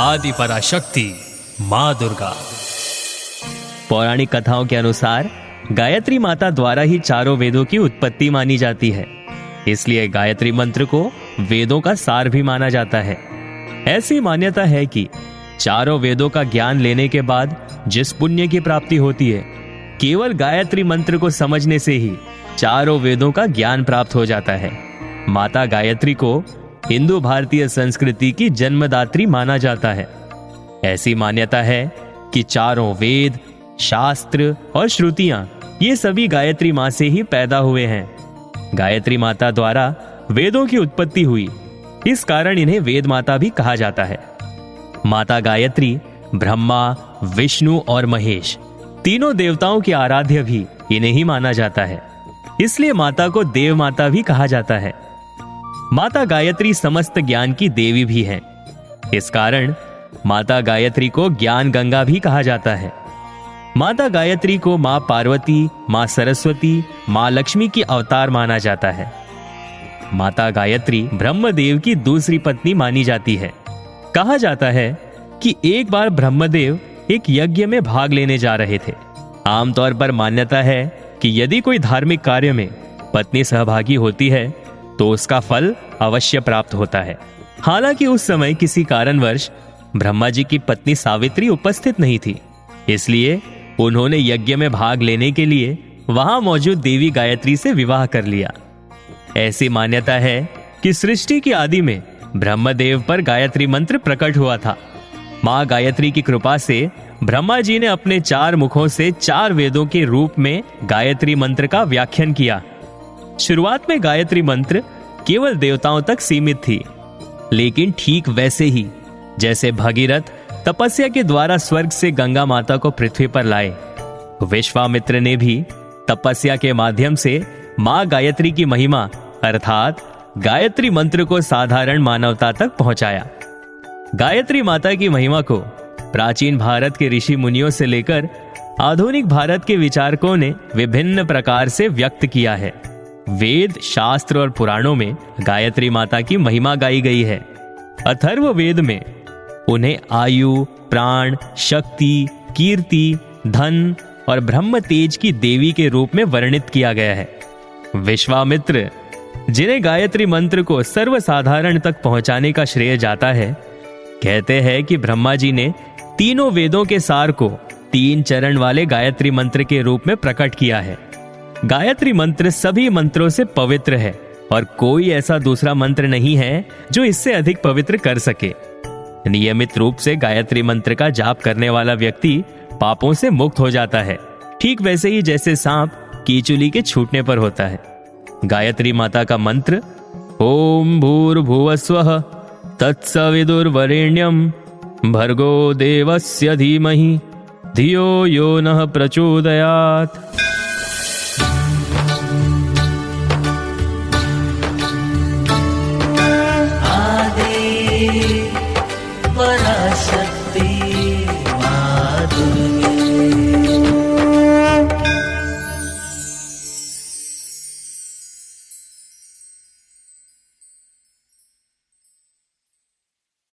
आदि पराशक्ति माँ दुर्गा। पौराणिक कथाओं के अनुसार गायत्री माता द्वारा ही चारों वेदों की उत्पत्ति मानी जाती है, इसलिए गायत्री मंत्र को वेदों का सार भी माना जाता है। ऐसी मान्यता है कि चारों वेदों का ज्ञान लेने के बाद जिस पुण्य की प्राप्ति होती है, केवल गायत्री मंत्र को समझने से ही चारों वेदों का ज्ञान प्राप्त हो जाता है। माता गायत्री को हिंदू भारतीय संस्कृति की जन्मदात्री माना जाता है। ऐसी मान्यता है कि चारों वेद, शास्त्र और श्रुतियां ये सभी गायत्री मां से ही पैदा हुए हैं। गायत्री माता द्वारा वेदों की उत्पत्ति हुई, इस कारण इन्हें वेद माता भी कहा जाता है। माता गायत्री ब्रह्मा, विष्णु और महेश तीनों देवताओं की आराध्य भी इन्हें ही माना जाता है, इसलिए माता को देव माता भी कहा जाता है। माता गायत्री समस्त ज्ञान की देवी भी है, इस कारण माता गायत्री को ज्ञान गंगा भी कहा जाता है। माता गायत्री को मां पार्वती, मां सरस्वती, मां लक्ष्मी की अवतार माना जाता है। माता गायत्री ब्रह्मदेव की दूसरी पत्नी मानी जाती है। कहा जाता है कि एक बार ब्रह्मदेव एक यज्ञ में भाग लेने जा रहे थे। आमतौर पर मान्यता है कि यदि कोई धार्मिक कार्य में पत्नी सहभागी होती है तो उसका फल अवश्य प्राप्त होता है। हालांकि उस समय किसी कारणवश ब्रह्मा जी की पत्नी सावित्री उपस्थित नहीं थी, इसलिए उन्होंने यज्ञ में भाग लेने के लिए वहां मौजूद देवी गायत्री से विवाह कर लिया। ऐसी मान्यता है कि सृष्टि की आदि में ब्रह्मदेव पर गायत्री मंत्र प्रकट हुआ था। मां गायत्री की कृपा से ब्रह्मा जी ने अपने 4 मुखों से 4 वेदों के रूप में गायत्री मंत्र का व्याख्यान किया। शुरुआत में गायत्री मंत्र केवल देवताओं तक सीमित थी, लेकिन ठीक वैसे ही जैसे भगीरथ तपस्या के द्वारा स्वर्ग से गंगा माता को पृथ्वी पर लाए, विश्वामित्र ने भी तपस्या के माध्यम से मां गायत्री की महिमा अर्थात गायत्री मंत्र को साधारण मानवता तक पहुंचाया। गायत्री माता की महिमा को प्राचीन भारत के ऋषि मुनियों से लेकर आधुनिक भारत के विचारकों ने विभिन्न प्रकार से व्यक्त किया है। वेद, शास्त्र और पुराणों में गायत्री माता की महिमा गाई गई है। अथर्व वेद में उन्हें आयु, प्राण, शक्ति, कीर्ति, धन और ब्रह्म तेज की देवी के रूप में वर्णित किया गया है। विश्वामित्र, जिन्हें गायत्री मंत्र को सर्वसाधारण तक पहुंचाने का श्रेय जाता है, कहते हैं कि ब्रह्मा जी ने तीनों वेदों के सार को 3 चरण वाले गायत्री मंत्र के रूप में प्रकट किया है। गायत्री मंत्र सभी मंत्रों से पवित्र है और कोई ऐसा दूसरा मंत्र नहीं है जो इससे अधिक पवित्र कर सके। नियमित रूप से गायत्री मंत्र का जाप करने वाला व्यक्ति पापों से मुक्त हो जाता है, ठीक वैसे ही जैसे सांप कीचुली के छूटने पर होता है। गायत्री माता का मंत्र ओम भूर्भुवस्वः तत्सविदुर्वरेण्यं भर्गो देवस्य धीमहि धियो यो नः प्रचोदयात्।